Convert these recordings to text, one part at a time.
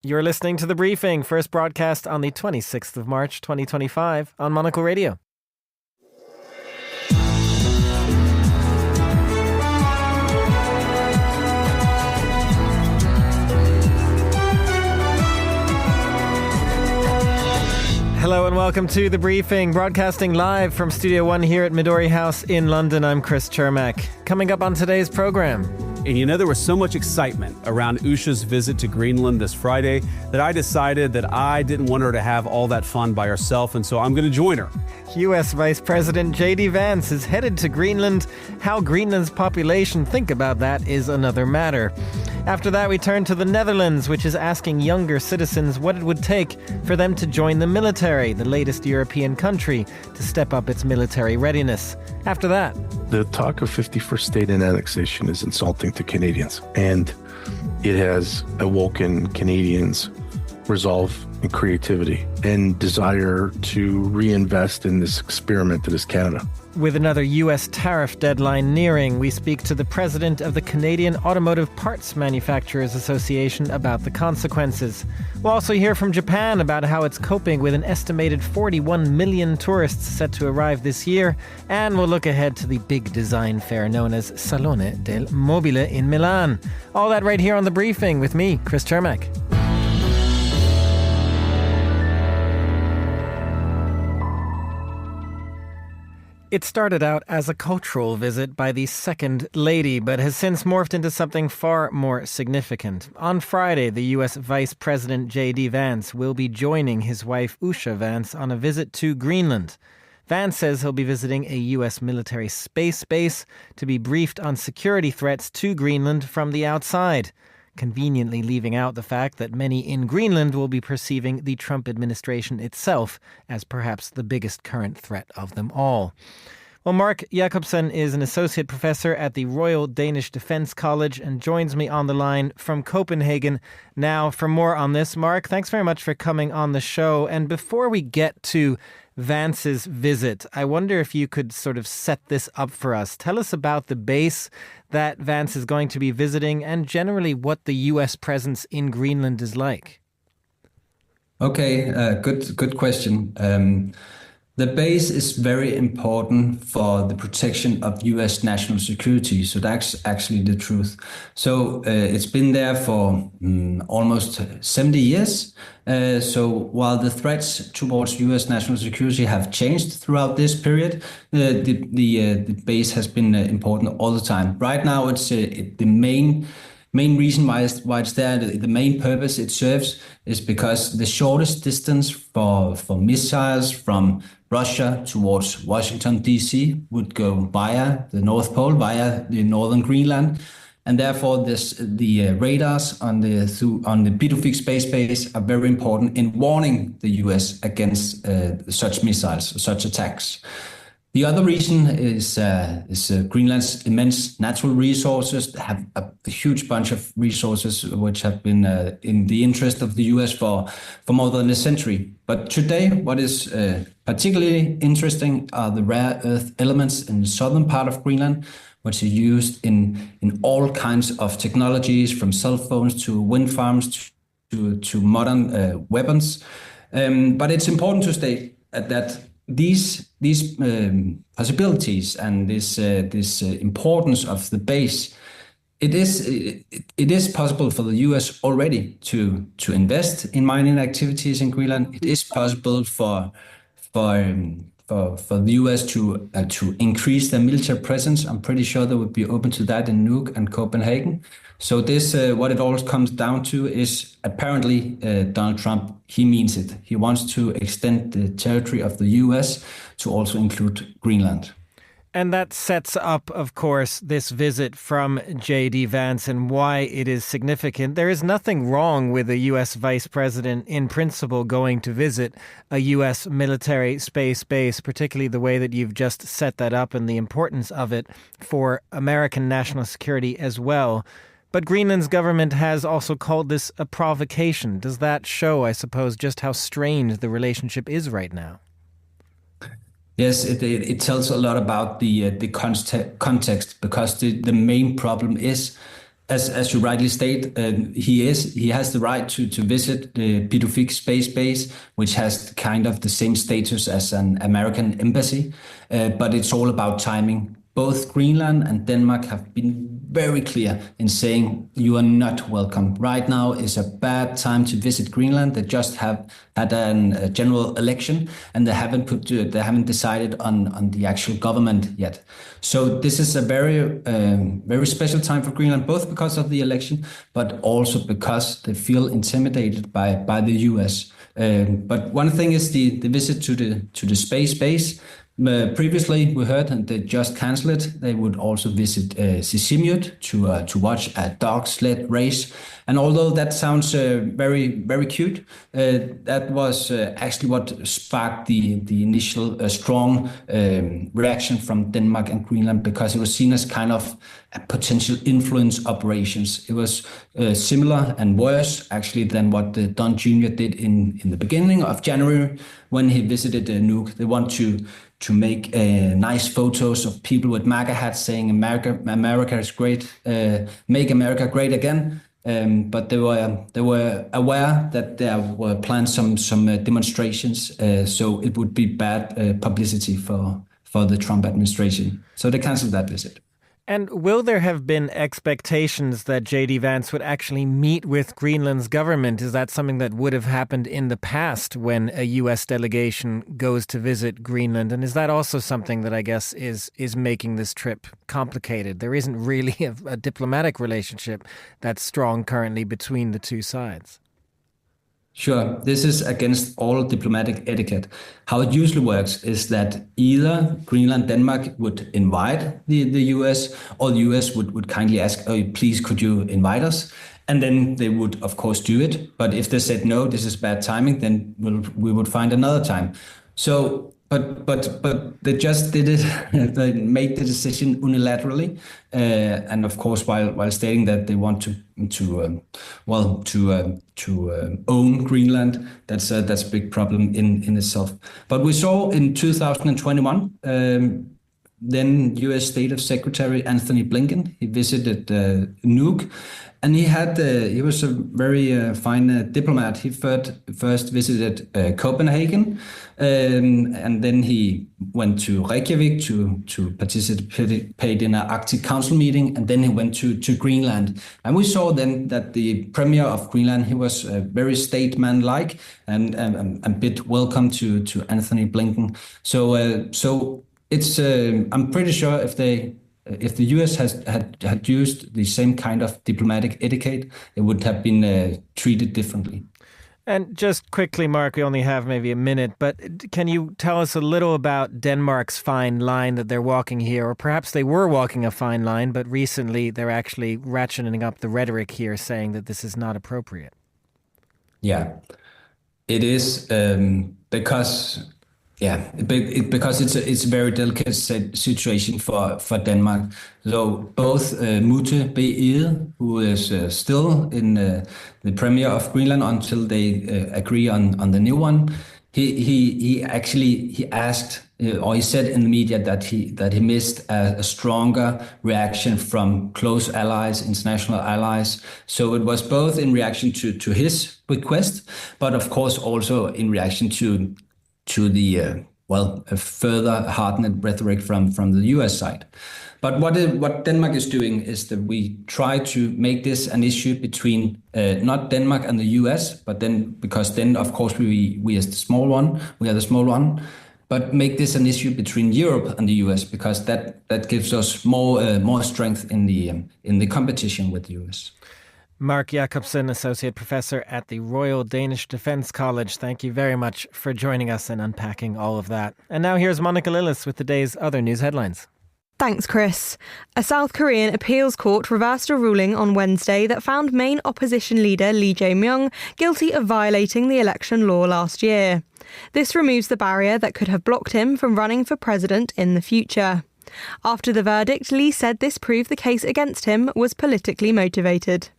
You're listening to The Briefing, first broadcast on the 26th of March, 2025 on Monocle Radio. Hello and welcome to The Briefing, broadcasting live from Studio One here at Midori House in London. I'm Chris Chermak. Coming up on today's program. And you know, there was so much excitement around Usha's visit to Greenland this Friday that I decided that I didn't want her to have all that fun by herself, and so I'm going to join her. U.S. Vice President JD Vance is headed to Greenland. How Greenland's population think about that is another matter. After that, we turn to the Netherlands, which is asking younger citizens what it would take for them to join the military, the latest European country to step up its military readiness. After that, the talk of 51st state and annexation is insulting to Canadians, and it has awoken Canadians' resolve and creativity and desire to reinvest in this experiment that is Canada. With another U.S. tariff deadline nearing, we speak to the president of the Canadian Automotive Parts Manufacturers Association about the consequences. We'll also hear from Japan about how it's coping with an estimated 41 million tourists set to arrive this year, and we'll look ahead to the big design fair known as Salone del Mobile in Milan. All that right here on The Briefing with me, Chris Chermak. It started out as a cultural visit by the Second Lady, but has since morphed into something far more significant. On Friday, the U.S. Vice President JD Vance will be joining his wife Usha Vance on a visit to Greenland. Vance says he'll be visiting a U.S. military space base to be briefed on security threats to Greenland from the outside, conveniently leaving out the fact that many in Greenland will be perceiving the Trump administration itself as perhaps the biggest current threat of them all. Well, Mark Jacobsen is an associate professor at the Royal Danish Defence College and joins me on the line from Copenhagen now for more on this. Mark, thanks very much for coming on the show. And before we get to Vance's visit, I wonder if you could sort of set this up for us. Tell us about the base that Vance is going to be visiting and generally what the U.S. presence in Greenland is like. Okay, good question. The base is very important for the protection of U.S. national security. So that's actually the truth. So it's been there for almost 70 years. So while the threats towards U.S. national security have changed throughout this period, the base has been important all the time. Right now, it's the main reason why it's there, the main purpose it serves is because the shortest distance for missiles from Russia towards Washington, D.C. would go via the North Pole, via the northern Greenland. And therefore, the radars on the Pituffik space base are very important in warning the U.S. against such missiles, such attacks. The other reason is Greenland's immense natural resources. They have a huge bunch of resources which have been in the interest of the US for more than a century. But today, what is particularly interesting are the rare earth elements in the southern part of Greenland, which are used in all kinds of technologies, from cell phones to wind farms to modern weapons. But it's important to state that these possibilities and this importance of the base, it is possible for the U.S. already to invest in mining activities in Greenland. It is possible for the U.S. to increase their military presence. I'm pretty sure they would be open to that in Nuuk and Copenhagen. So this, what it all comes down to is apparently Donald Trump, he means it. He wants to extend the territory of the U.S. to also include Greenland. And that sets up, of course, this visit from JD Vance and why it is significant. There is nothing wrong with a U.S. vice president in principle going to visit a U.S. military space base, particularly the way that you've just set that up and the importance of it for American national security as well. But Greenland's government has also called this a provocation. Does that show, I suppose, just how strained the relationship is right now? Yes, it tells a lot about the context, because the main problem is As you rightly state, he has the right to visit the Pituffik space base, which has kind of the same status as an American embassy, but it's all about timing. Both Greenland and Denmark have been very clear in saying you are not welcome. Right now is a bad time to visit Greenland. They just have had a general election, and they haven't decided on the actual government yet. So this is a very special time for Greenland, both because of the election, but also because they feel intimidated by the US. But one thing is the visit to the space base. Previously, we heard, and they just cancelled it, they would also visit Sisimiut to watch a dog sled race. And although that sounds very, very cute, that was actually what sparked the initial strong reaction from Denmark and Greenland, because it was seen as kind of a potential influence operations. It was similar and worse, actually, than what Don Jr. did in the beginning of January when he visited Nuuk. They want to make nice photos of people with MAGA hats saying America is great, make America great again. But they were aware that there were planned some demonstrations, so it would be bad publicity for the Trump administration. So they canceled that visit. And will there have been expectations that JD Vance would actually meet with Greenland's government? Is that something that would have happened in the past when a U.S. delegation goes to visit Greenland? And is that also something that I guess is making this trip complicated? There isn't really a diplomatic relationship that's strong currently between the two sides. Sure. This is against all diplomatic etiquette. How it usually works is that either Greenland, Denmark would invite the US, or the US would kindly ask, oh, please, could you invite us? And then they would, of course, do it. But if they said, no, this is bad timing, then we would find another time. So, but they just did it. They made the decision unilaterally, and of course, while stating that they want to own Greenland. That's a big problem in itself. But we saw in 2021. Then U.S. State Secretary Anthony Blinken, he visited Nuuk, and he was a very fine diplomat. He first visited Copenhagen, and then he went to Reykjavik to participate in an Arctic Council meeting, and then he went to Greenland. And we saw then that the Premier of Greenland, he was very statesman-like and a bit welcome to Anthony Blinken. So it's I'm pretty sure if the US had used the same kind of diplomatic etiquette, it would have been treated differently. And just quickly, Mark, we only have maybe a minute, but can you tell us a little about Denmark's fine line that they're walking here? Or perhaps they were walking a fine line, but recently they're actually ratcheting up the rhetoric here, saying that this is not appropriate. Yeah, it is because it's a very delicate situation for Denmark. So both Mute B. Ede, who is still in the Premier of Greenland until they agree on the new one, he asked, or he said in the media that he missed a stronger reaction from close allies, international allies. So it was both in reaction to his request, but of course also in reaction to the a further hardened rhetoric from the US side. But what Denmark is doing is that we try to make this an issue between not Denmark and the US, but then because then of course we are the small one, but make this an issue between Europe and the US, because that gives us more strength in the competition with the US. Mark Jacobsen, Associate Professor at the Royal Danish Defence College, thank you very much for joining us and unpacking all of that. And now here's Monica Lillis with the day's other news headlines. Thanks, Chris. A South Korean appeals court reversed a ruling on Wednesday that found main opposition leader Lee Jae-myung guilty of violating the election law last year. This removes the barrier that could have blocked him from running for president in the future. After the verdict, Lee said this proved the case against him was politically motivated.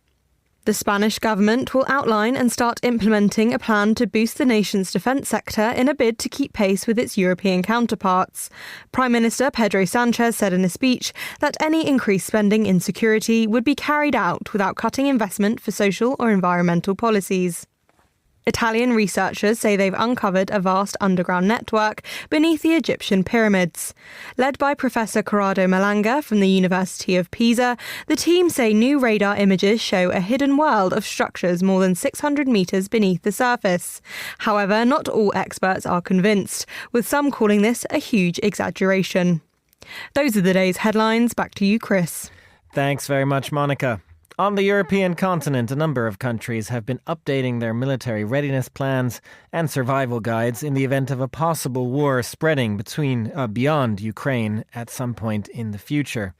The Spanish government will outline and start implementing a plan to boost the nation's defence sector in a bid to keep pace with its European counterparts. Prime Minister Pedro Sánchez said in a speech that any increased spending in security would be carried out without cutting investment for social or environmental policies. Italian researchers say they've uncovered a vast underground network beneath the Egyptian pyramids. Led by Professor Corrado Malanga from the University of Pisa, the team say new radar images show a hidden world of structures more than 600 metres beneath the surface. However, not all experts are convinced, with some calling this a huge exaggeration. Those are the day's headlines. Back to you, Chris. Thanks very much, Monica. On the European continent, a number of countries have been updating their military readiness plans and survival guides in the event of a possible war spreading beyond Ukraine at some point in the future.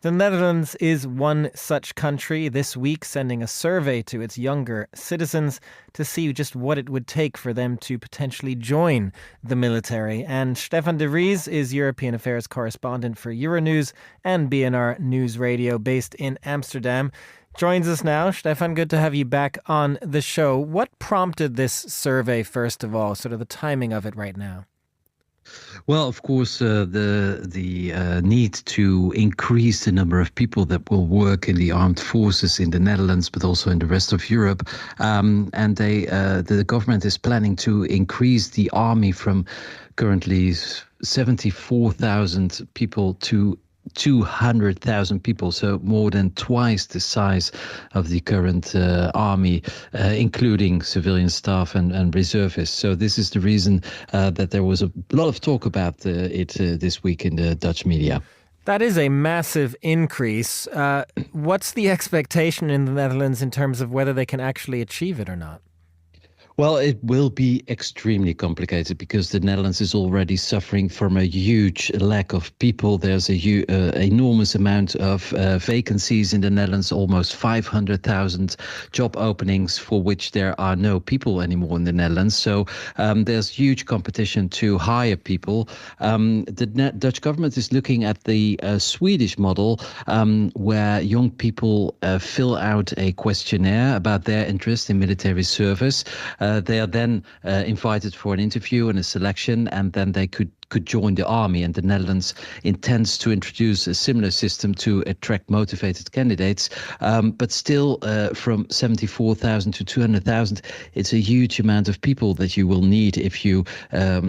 The Netherlands is one such country this week, sending a survey to its younger citizens to see just what it would take for them to potentially join the military. And Stefan de Vries is European Affairs correspondent for Euronews and BNR News Radio based in Amsterdam. Joins us now. Stefan, good to have you back on the show. What prompted this survey, first of all, sort of the timing of it right now? Well, of course, the need to increase the number of people that will work in the armed forces in the Netherlands, but also in the rest of Europe. And the government is planning to increase the army from currently 74,000 people to 200,000 people, so more than twice the size of the current army, including civilian staff and reservists. So this is the reason that there was a lot of talk about it this week in the Dutch media. That is a massive increase. What's the expectation in the Netherlands in terms of whether they can actually achieve it or not? Well, it will be extremely complicated because the Netherlands is already suffering from a huge lack of people. There's enormous amount of vacancies in the Netherlands, almost 500,000 job openings for which there are no people anymore in the Netherlands. So there's huge competition to hire people. The Dutch government is looking at the Swedish model where young people fill out a questionnaire about their interest in military service. They are then invited for an interview and a selection, and then they could join the army. And the Netherlands intends to introduce a similar system to attract motivated candidates. But still, from 74,000 to 200,000, it's a huge amount of people that you will need if you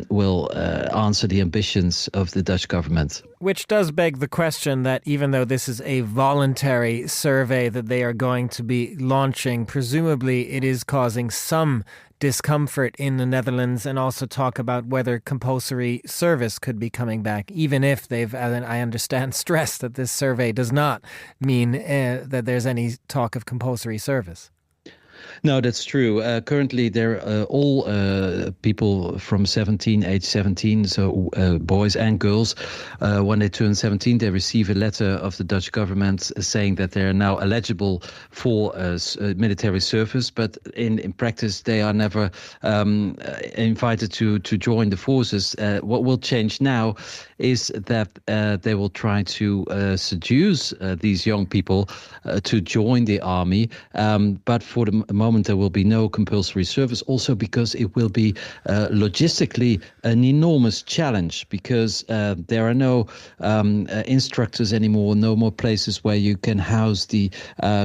will answer the ambitions of the Dutch government. Which does beg the question that even though this is a voluntary survey that they are going to be launching, presumably it is causing some discomfort in the Netherlands, and also talk about whether compulsory service could be coming back, even if they've, I understand, stressed that this survey does not mean that there's any talk of compulsory service. No, that's true. Currently, they're all people from age 17, so boys and girls. When they turn 17, they receive a letter of the Dutch government saying that they are now eligible for military service. But in practice, they are never invited to join the forces. What will change now is that they will try to seduce these young people to join the army. But for the moment, there will be no compulsory service, also because it will be logistically an enormous challenge, because there are no instructors anymore, no more places where you can house the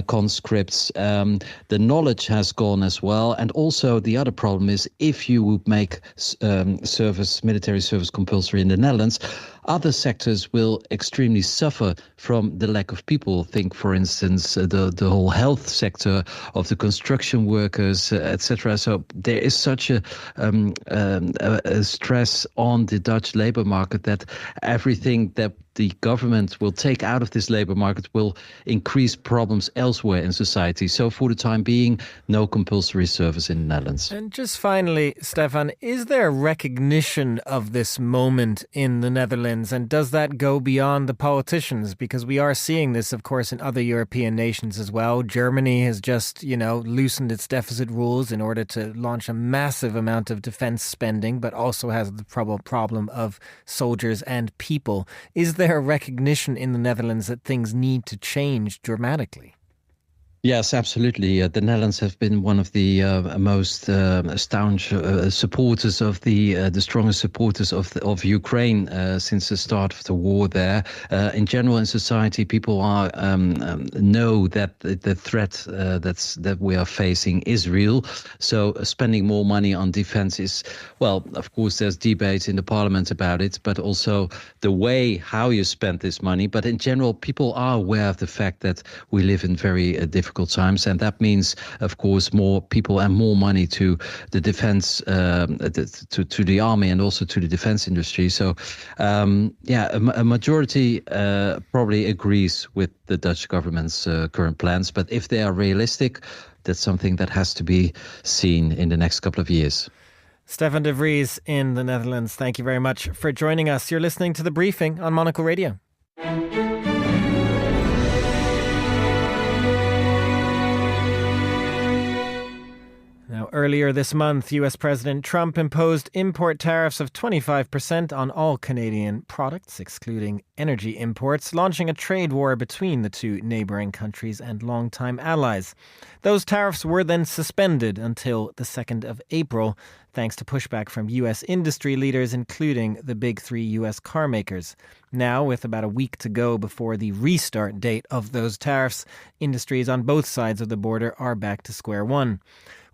conscripts. The knowledge has gone as well. And also the other problem is, if you would make military service compulsory in the Netherlands, other sectors will extremely suffer from the lack of people. Think, for instance, the whole health sector of the construction workers, etc. So there is such a stress on the Dutch labor market that everything that the government will take out of this labor market will increase problems elsewhere in society. So for the time being, no compulsory service in the Netherlands. And just finally, Stefan, is there recognition of this moment in the Netherlands? And does that go beyond the politicians? Because we are seeing this, of course, in other European nations as well. Germany has just, loosened its deficit rules in order to launch a massive amount of defense spending, but also has the problem of soldiers and people. Is there a recognition in the Netherlands that things need to change dramatically? Yes, absolutely. The Netherlands have been one of the most staunch supporters of the strongest supporters of Ukraine since the start of the war there. In general, in society, people are know that the threat that we are facing is real. So spending more money on defense is, well, of course, there's debates in the parliament about it, but also the way how you spend this money. But in general, people are aware of the fact that we live in very difficult times, and that means, of course, more people and more money to the defense, to the army, and also to the defense industry. So, a majority probably agrees with the Dutch government's current plans. But if they are realistic, that's something that has to be seen in the next couple of years. Stefan de Vries in the Netherlands, thank you very much for joining us. You're listening to The Briefing on Monocle Radio. Now, earlier this month, U.S. President Trump imposed import tariffs of 25% on all Canadian products, excluding energy imports, launching a trade war between the two neighbouring countries and longtime allies. Those tariffs were then suspended until the 2nd of April, thanks to pushback from U.S. industry leaders, including the big three U.S. car makers. Now, with about a week to go before the restart date of those tariffs, industries on both sides of the border are back to square one.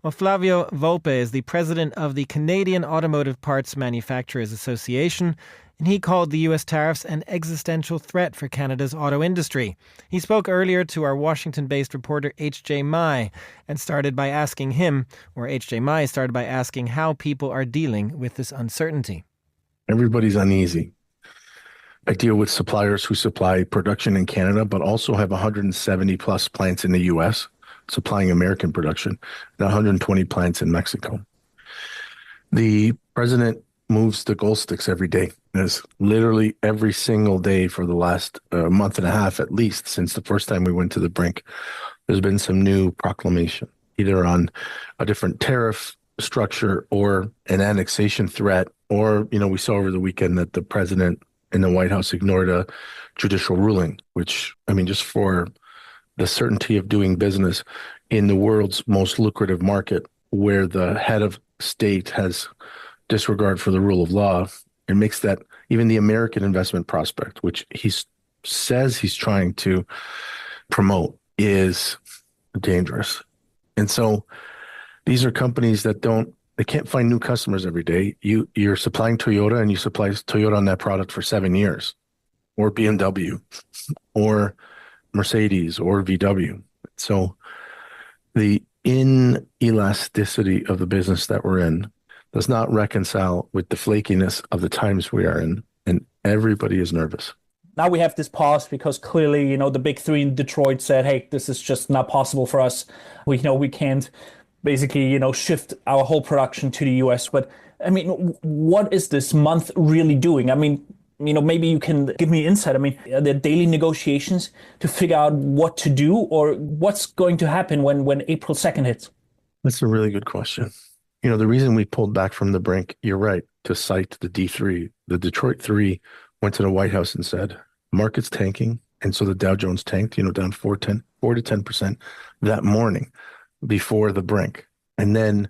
Well, Flavio Volpe is the president of the Canadian Automotive Parts Manufacturers Association, and he called the U.S. tariffs an existential threat for Canada's auto industry. He spoke earlier to our Washington-based reporter H.J. Mai and started by asking him, or H.J. Mai started by asking how people are dealing with this uncertainty. Everybody's uneasy. I deal with suppliers who supply production in Canada, but also have 170 plus plants in the U.S., supplying American production, and 120 plants in Mexico. The president moves the goal sticks every day. As literally every single day for the last month and a half, at least, since the first time we went to the brink, there's been some new proclamation, either on a different tariff structure or an annexation threat, or, we saw over the weekend that the president and the White House ignored a judicial ruling, which, just for the certainty of doing business in the world's most lucrative market, where the head of state has disregard for the rule of law, it makes that even the American investment prospect, which he says he's trying to promote, is dangerous. And so these are companies that they can't find new customers every day. You're supplying Toyota, and you supply Toyota on that product for 7 years, or BMW, or Mercedes, or VW. So the inelasticity of the business that we're in does not reconcile with the flakiness of the times we are in, and everybody is nervous. Now we have this pause because clearly, the big three in Detroit said, hey, this is just not possible for us. We can't basically, shift our whole production to the US. But what is this month really doing? Maybe you can give me insight. Are there daily negotiations to figure out what to do, or what's going to happen when April 2nd hits? That's a really good question. The reason we pulled back from the brink, you're right, to cite the D3, the Detroit 3 went to the White House and said, market's tanking. And so the Dow Jones tanked, down 4 to 10% that morning before the brink. And then,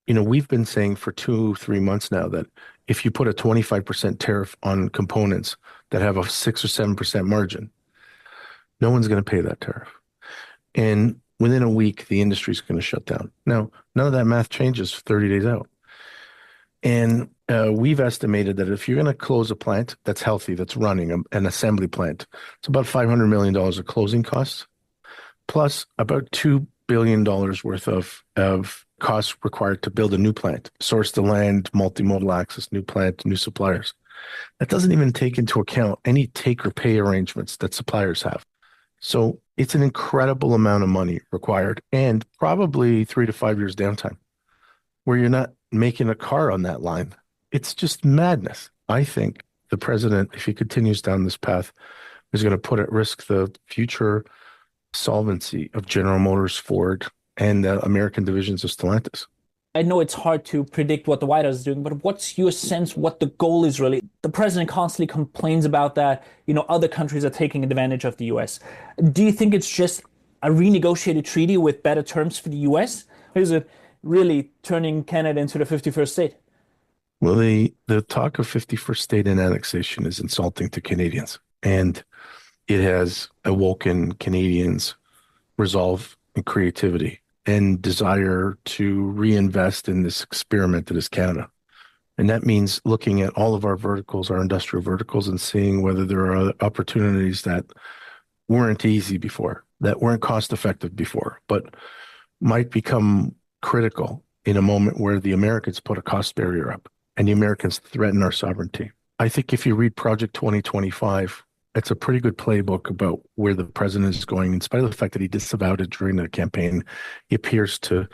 we've been saying for 2-3 months now that if you put a 25% tariff on components that have a 6 or 7% margin, no one's going to pay that tariff. And within a week, the industry is going to shut down. Now, none of that math changes 30 days out. And we've estimated that if you're going to close a plant that's healthy, that's running, an assembly plant, it's about $500 million of closing costs, plus about $2 billion worth of costs required to build a new plant, source the land, multimodal access, new plant, new suppliers. That doesn't even take into account any take or pay arrangements that suppliers have. So it's an incredible amount of money required, and probably 3 to 5 years downtime where you're not making a car on that line. It's just madness. I think the president, if he continues down this path, is going to put at risk the future solvency of General Motors, Ford, and the American divisions of Stellantis. I know it's hard to predict what the White House is doing, but what's your sense what the goal is really? The president constantly complains about that, other countries are taking advantage of the US. Do you think it's just a renegotiated treaty with better terms for the US? Or is it really turning Canada into the 51st state? Well, the talk of 51st state and annexation is insulting to Canadians, and it has awoken Canadians' resolve and creativity and desire to reinvest in this experiment that is Canada. And that means looking at all of our verticals, our industrial verticals, and seeing whether there are opportunities that weren't easy before, that weren't cost effective before, but might become critical in a moment where the Americans put a cost barrier up and the Americans threaten our sovereignty. I think if you read Project 2025, it's a pretty good playbook about where the president is going. In spite of the fact that he disavowed it during the campaign, he appears to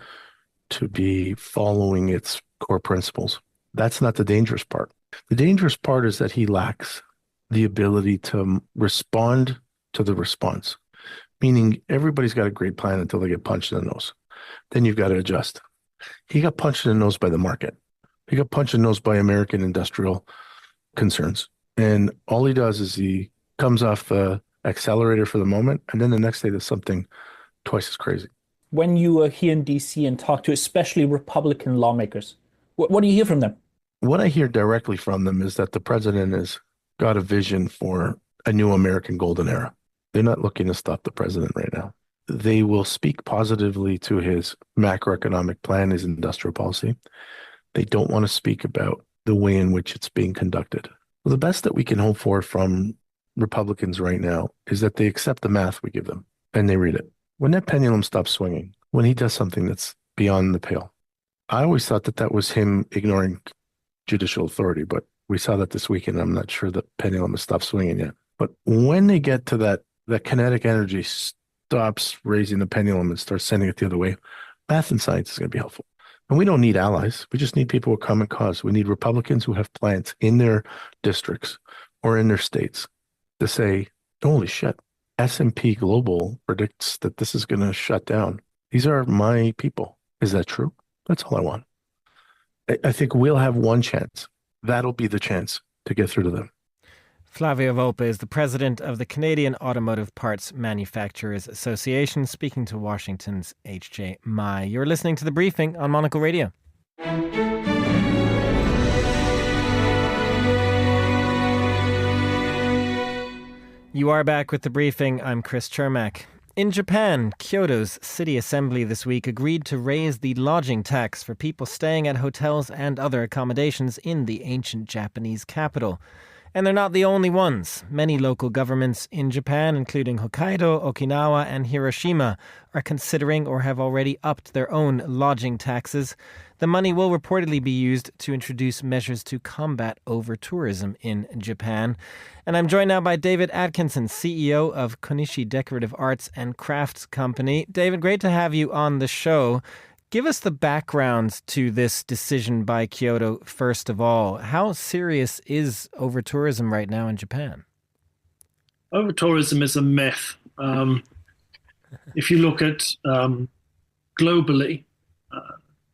be following its core principles. That's not the dangerous part. The dangerous part is that he lacks the ability to respond to the response, meaning everybody's got a great plan until they get punched in the nose. Then you've got to adjust. He got punched in the nose by the market. He got punched in the nose by American industrial concerns. And all he does is he comes off the accelerator for the moment, and then the next day there's something twice as crazy. When you are here in DC and talk to especially Republican lawmakers, what do you hear from them? What I hear directly from them is that the president has got a vision for a new American golden era. They're not looking to stop the president right now. They will speak positively to his macroeconomic plan, his industrial policy. They don't want to speak about the way in which it's being conducted. Well, the best that we can hope for from Republicans right now is that they accept the math we give them and they read it. When that pendulum stops swinging, when he does something that's beyond the pale, I always thought that that was him ignoring judicial authority, but we saw that this weekend. I'm not sure the pendulum has stopped swinging yet. But when they get to that kinetic energy stops raising the pendulum and starts sending it the other way, math and science is going to be helpful. And we don't need allies. We just need people with common cause. We need Republicans who have plants in their districts or in their states to say, holy shit, S&P Global predicts that this is going to shut down. These are my people. Is that true? That's all I want. I think we'll have one chance. That'll be the chance to get through to them. Flavio Volpe is the president of the Canadian Automotive Parts Manufacturers Association, speaking to Washington's H.J. Mai. You're listening to The Briefing on Monocle Radio. You are back with The Briefing. I'm Chris Chermak. In Japan, Kyoto's city assembly this week agreed to raise the lodging tax for people staying at hotels and other accommodations in the ancient Japanese capital. And they're not the only ones. Many local governments in Japan, including Hokkaido, Okinawa, and Hiroshima, are considering or have already upped their own lodging taxes. The money will reportedly be used to introduce measures to combat over-tourism in Japan. And I'm joined now by David Atkinson, CEO of Konishi Decorative Arts and Crafts Company. David, great to have you on the show. Give us the background to this decision by Kyoto, first of all. How serious is over-tourism right now in Japan? Over-tourism is a myth. If you look at globally,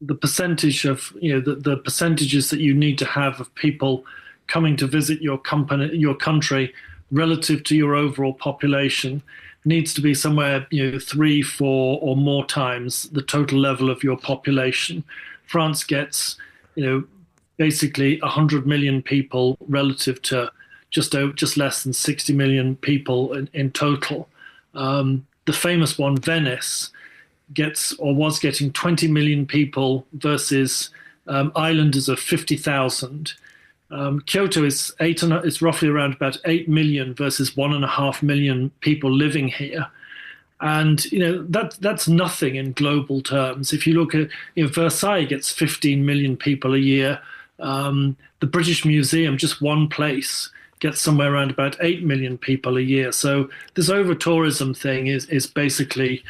the percentage of, the percentages that you need to have of people coming to visit your country relative to your overall population needs to be somewhere 3, 4 or more times the total level of your population. France gets basically 100 million people relative to just less than 60 million people in total. The famous one, Venice, gets or was getting 20 million people versus islanders of 50,000. Kyoto is roughly around about 8 million versus 1.5 million people living here. And, that's nothing in global terms. If you look at, Versailles gets 15 million people a year. The British Museum, just one place, gets somewhere around about 8 million people a year. So this over-tourism thing is basically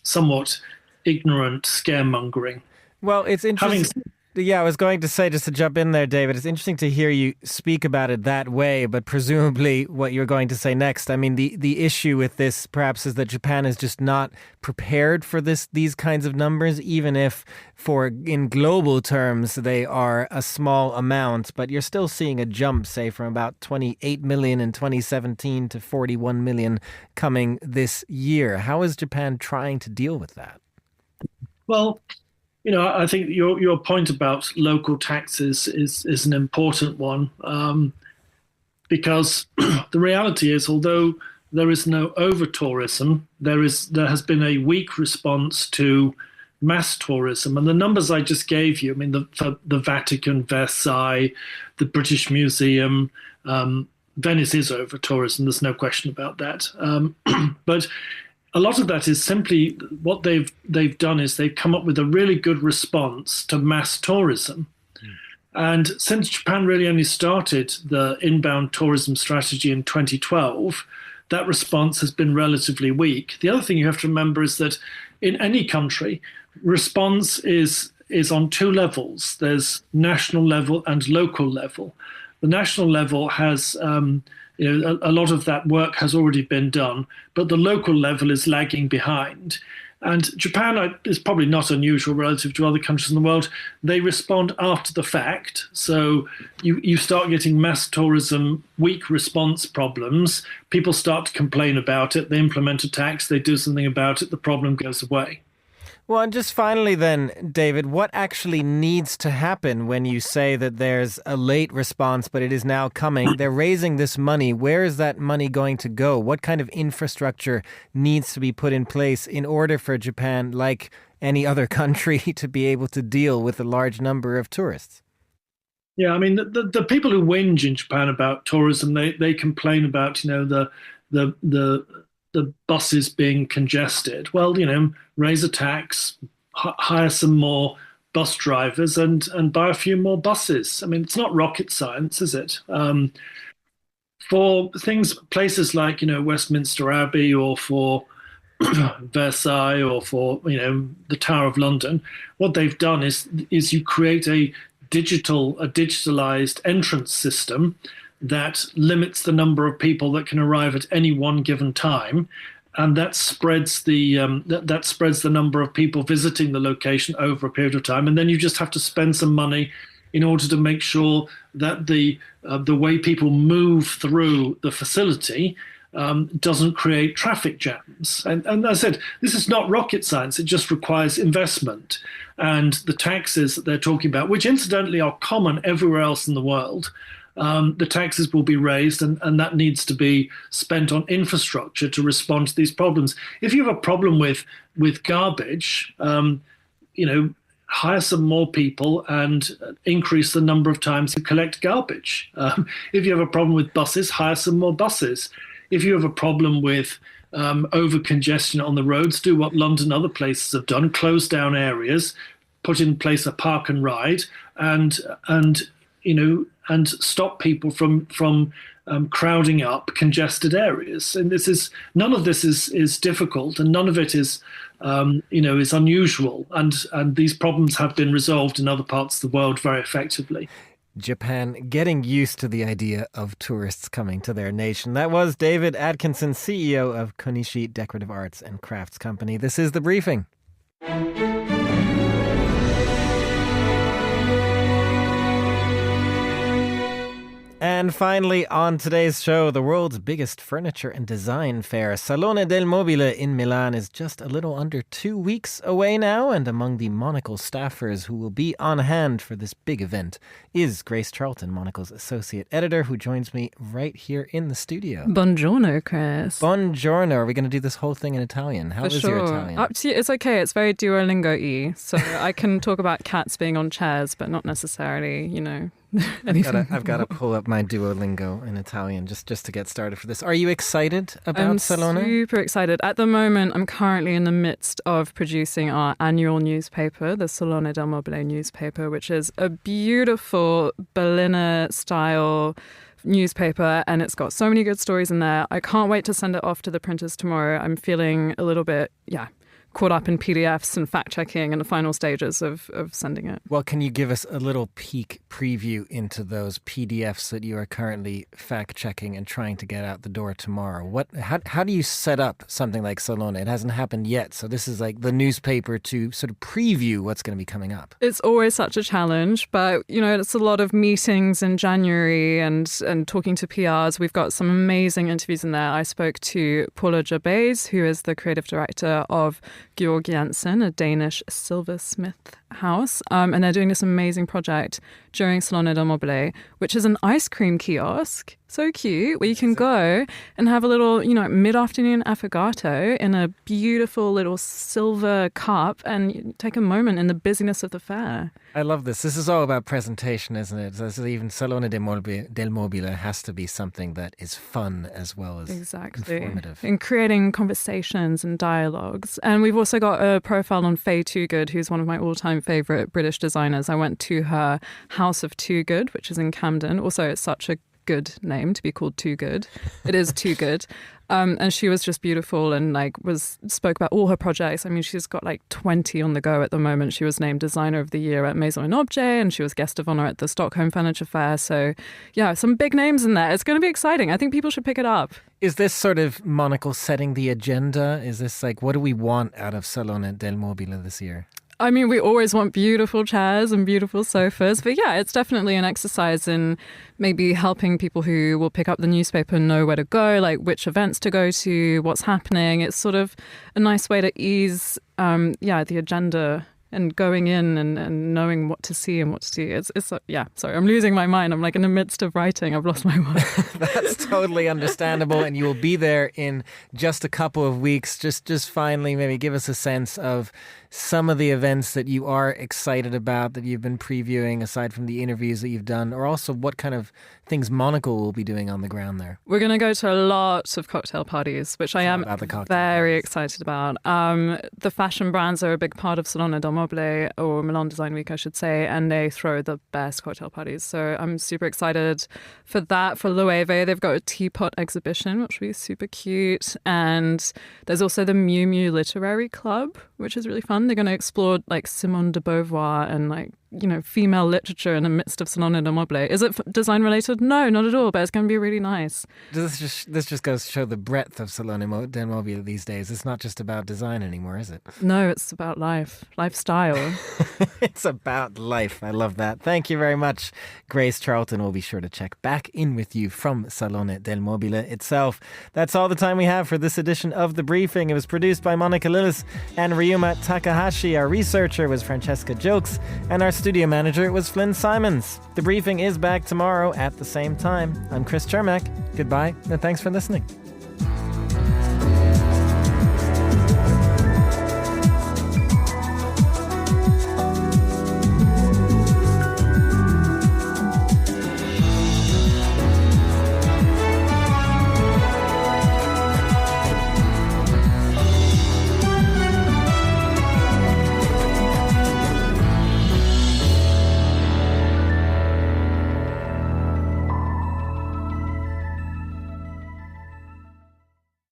somewhat ignorant scaremongering. Well, it's interesting. Yeah, I was going to say, just to jump in there, David, it's interesting to hear you speak about it that way, but presumably what you're going to say next, I mean, the issue with this perhaps is that Japan is just not prepared for these kinds of numbers, even if in global terms they are a small amount, but you're still seeing a jump, say, from about 28 million in 2017 to 41 million coming this year. How is Japan trying to deal with that? Well, I think your point about local taxes is an important one, because the reality is, although there is no over-tourism, there has been a weak response to mass tourism. And the numbers I just gave you, I mean, the Vatican, Versailles, the British Museum, Venice is over-tourism, there's no question about that. But a lot of that is simply what they've done is they've come up with a really good response to mass tourism. And since Japan really only started the inbound tourism strategy in 2012, that response has been relatively weak. The other thing you have to remember is that in any country, response is on two levels. There's national level and local level. The national level has a lot of that work has already been done, but the local level is lagging behind. And Japan is probably not unusual relative to other countries in the world. They respond after the fact. So you start getting mass tourism, weak response problems. People start to complain about it. They implement a tax. They do something about it. The problem goes away. Well, and just finally then, David, what actually needs to happen when you say that there's a late response, but it is now coming? They're raising this money. Where is that money going to go? What kind of infrastructure needs to be put in place in order for Japan, like any other country, to be able to deal with a large number of tourists? Yeah, I mean, the people who whinge in Japan about tourism, they complain about, the buses being congested. Well, raise a tax, hire some more bus drivers and buy a few more buses. I mean, it's not rocket science, is it? For places like, Westminster Abbey or for Versailles or for, the Tower of London, what they've done is you create a digitalized entrance system that limits the number of people that can arrive at any one given time, and that spreads the number of people visiting the location over a period of time. And then you just have to spend some money in order to make sure that the way people move through the facility doesn't create traffic jams. And as I said, this is not rocket science. It just requires investment. And the taxes that they're talking about, which incidentally are common everywhere else in the world, the taxes will be raised, and that needs to be spent on infrastructure to respond to these problems. If you have a problem with garbage, hire some more people and increase the number of times you collect garbage. If you have a problem with buses, hire some more buses. If you have a problem with over congestion on the roads, do what London and other places have done: close down areas, put in place a park and ride, and stop people from crowding up congested areas. And none of this is difficult, and none of it is unusual. And these problems have been resolved in other parts of the world very effectively. Japan getting used to the idea of tourists coming to their nation. That was David Atkinson, CEO of Konishi Decorative Arts and Crafts Company. This is The Briefing. And finally, on today's show, the world's biggest furniture and design fair, Salone del Mobile in Milan, is just a little under 2 weeks away now. And among the Monocle staffers who will be on hand for this big event is Grace Charlton, Monocle's associate editor, who joins me right here in the studio. Buongiorno, Chris. Buongiorno. Are we going to do this whole thing in Italian? How is your Italian? Up to you. It's okay. It's very Duolingo-y. So I can talk about cats being on chairs, but not necessarily, I've got to pull up my Duolingo in Italian just to get started for this. Are you excited about Salone? I'm super excited. At the moment, I'm currently in the midst of producing our annual newspaper, the Salone del Mobile newspaper, which is a beautiful Berliner-style newspaper, and it's got so many good stories in there. I can't wait to send it off to the printers tomorrow. I'm feeling a little bit, caught up in PDFs and fact-checking and the final stages of sending it. Well, can you give us a little peek preview into those PDFs that you are currently fact-checking and trying to get out the door tomorrow? How do you set up something like Salone? It hasn't happened yet, so this is like the newspaper to sort of preview what's going to be coming up. It's always such a challenge, but, it's a lot of meetings in January and talking to PRs. We've got some amazing interviews in there. I spoke to Paula Gervais, who is the creative director of Georg Jensen, a Danish silversmith house, and they're doing this amazing project during Salone del Mobile, which is an ice cream kiosk. So cute, where you can go and have a little, mid-afternoon affogato in a beautiful little silver cup and take a moment in the busyness of the fair. I love this. This is all about presentation, isn't it? So even Salone del Mobile has to be something that is fun as well as informative. In creating conversations and dialogues. And we've also got a profile on Faye Toogood, who's one of my all-time favourite British designers. I went to her House of Toogood, which is in Camden. Also, it's such a good name to be called Toogood. It is Toogood. And she was just beautiful and spoke about all her projects. I mean, she's got 20 on the go at the moment. She was named Designer of the Year at Maison & Objet, and she was guest of honor at the Stockholm Furniture Fair. So yeah, some big names in there. It's going to be exciting. I think people should pick it up. Is this sort of Monocle setting the agenda? Is this what do we want out of Salone del Mobile this year? I mean, we always want beautiful chairs and beautiful sofas, but yeah, it's definitely an exercise in maybe helping people who will pick up the newspaper know where to go, which events to go to, what's happening. It's sort of a nice way to ease, the agenda and going in and knowing what to see and what to see. Sorry, I'm losing my mind. I'm in the midst of writing. I've lost my mind. That's totally understandable. And you will be there in just a couple of weeks. Just finally, maybe give us a sense of some of the events that you are excited about that you've been previewing, aside from the interviews that you've done, or also what kind of things Monocle will be doing on the ground there. We're going to go to lots of cocktail parties, which I am very excited about. The fashion brands are a big part of Salone del Mobile, or Milan Design Week, I should say, and they throw the best cocktail parties. So I'm super excited for that. For Loewe, they've got a teapot exhibition, which will be super cute. And there's also the Miu Miu Literary Club, which is really fun. They're going to explore Simone de Beauvoir and female literature in the midst of Salone del Mobile. Is it design related? No, not at all, but it's going to be really nice. This just goes to show the breadth of Salone del Mobile these days. It's not just about design anymore, is it? No, it's about lifestyle. It's about life. I love that. Thank you very much, Grace Charlton. We'll be sure to check back in with you from Salone del Mobile itself. That's all the time we have for this edition of The Briefing. It was produced by Monica Lillis and Ryuma Takahashi. Our researcher was Francesca Jokes, and our studio manager was Flynn Simons. The Briefing is back tomorrow at the same time. I'm Chris Chermak. Goodbye, and thanks for listening.